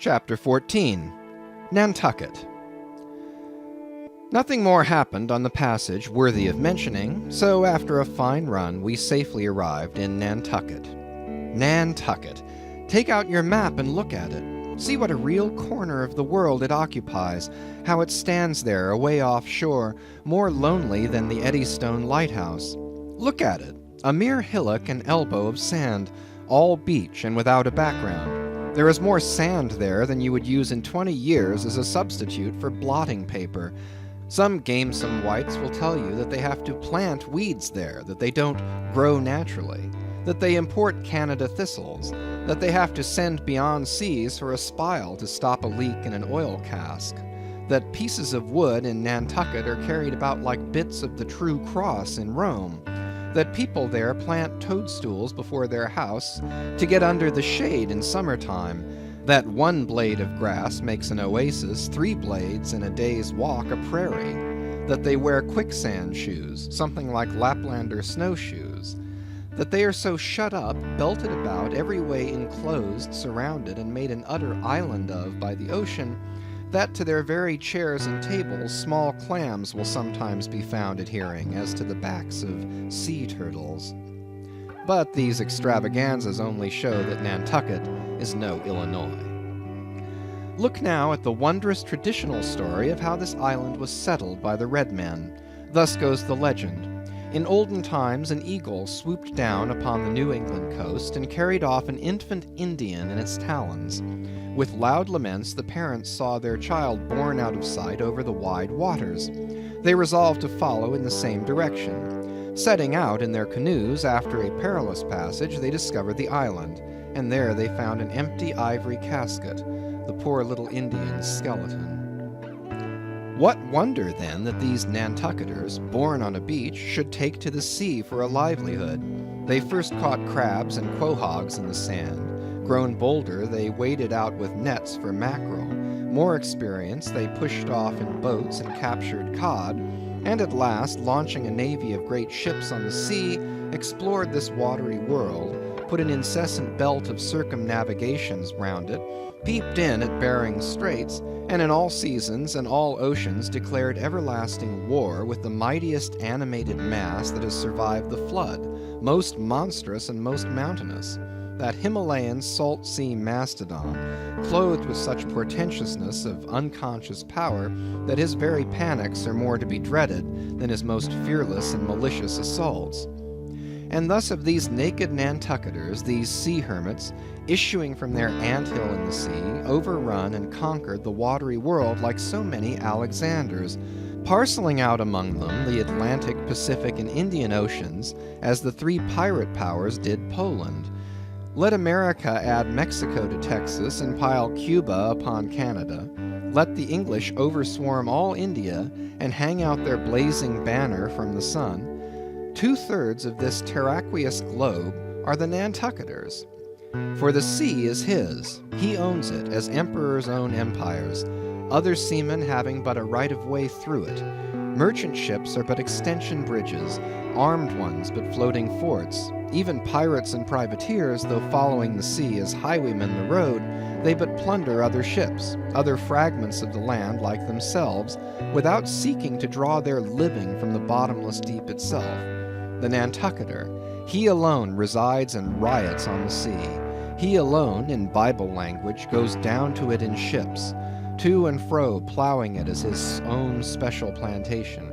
Chapter 14. Nantucket. Nothing more happened on the passage worthy of mentioning, so after a fine run we safely arrived in Nantucket. Nantucket. Take out your map and look at it. See what a real corner of the world it occupies, how it stands there away offshore, more lonely than the Eddystone Lighthouse. Look at it, a mere hillock and elbow of sand, all beach and without a background. There is more sand there than you would use in 20 years as a substitute for blotting paper. Some gamesome whites will tell you that they have to plant weeds there, that they don't grow naturally, that they import Canada thistles, that they have to send beyond seas for a spile to stop a leak in an oil cask, that pieces of wood in Nantucket are carried about like bits of the true cross in Rome, that people there plant toadstools before their house to get under the shade in summertime, that one blade of grass makes an oasis, 3 blades in a day's walk a prairie, that they wear quicksand shoes, something like Laplander snowshoes, that they are so shut up, belted about, every way enclosed, surrounded, and made an utter island of by the ocean, that to their very chairs and tables small clams will sometimes be found adhering, as to the backs of sea turtles. But these extravaganzas only show that Nantucket is no Illinois. Look now at the wondrous traditional story of how this island was settled by the red men. Thus goes the legend. In olden times an eagle swooped down upon the New England coast and carried off an infant Indian in its talons. With loud laments the parents saw their child borne out of sight over the wide waters. They resolved to follow in the same direction. Setting out in their canoes after a perilous passage, they discovered the island, and there they found an empty ivory casket, the poor little Indian's skeleton. What wonder, then, that these Nantucketers, born on a beach, should take to the sea for a livelihood? They first caught crabs and quahogs in the sand. Grown bolder, they waded out with nets for mackerel. More experienced, they pushed off in boats and captured cod, and at last, launching a navy of great ships on the sea, explored this watery world, put an incessant belt of circumnavigations round it, peeped in at Bering's Straits, and in all seasons and all oceans declared everlasting war with the mightiest animated mass that has survived the flood, most monstrous and most mountainous, that Himalayan salt sea mastodon, clothed with such portentousness of unconscious power that his very panics are more to be dreaded than his most fearless and malicious assaults. And thus of these naked Nantucketers, these sea hermits, issuing from their anthill in the sea, overrun and conquered the watery world like so many Alexanders, parceling out among them the Atlantic, Pacific, and Indian Oceans, as the 3 pirate powers did Poland. Let America add Mexico to Texas and pile Cuba upon Canada. Let the English overswarm all India and hang out their blazing banner from the sun. 2/3 of this terraqueous globe are the Nantucketers. For the sea is his. He owns it, as emperors own empires, other seamen having but a right of way through it. Merchant ships are but extension bridges, armed ones but floating forts. Even pirates and privateers, though following the sea as highwaymen the road, they but plunder other ships, other fragments of the land like themselves, without seeking to draw their living from the bottomless deep itself. The Nantucketer, he alone resides and riots on the sea. He alone, in Bible language, goes down to it in ships, to and fro plowing it as his own special plantation.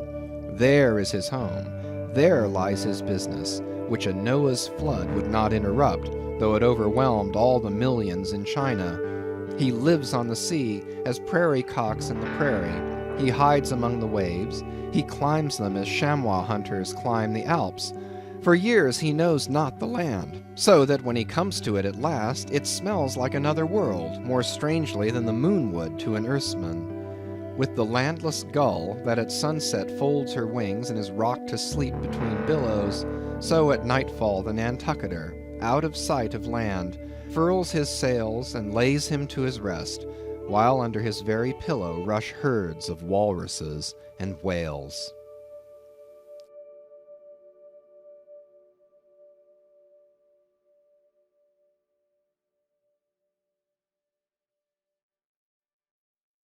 There is his home. There lies his business, which a Noah's flood would not interrupt, though it overwhelmed all the millions in China. He lives on the sea as prairie cocks in the prairie. He hides among the waves. He climbs them as chamois hunters climb the Alps. For years he knows not the land, so that when he comes to it at last, it smells like another world, more strangely than the moon would to an Earthsman. With the landless gull that at sunset folds her wings and is rocked to sleep between billows, so at nightfall the Nantucketer, out of sight of land, furls his sails and lays him to his rest, while under his very pillow rush herds of walruses and whales.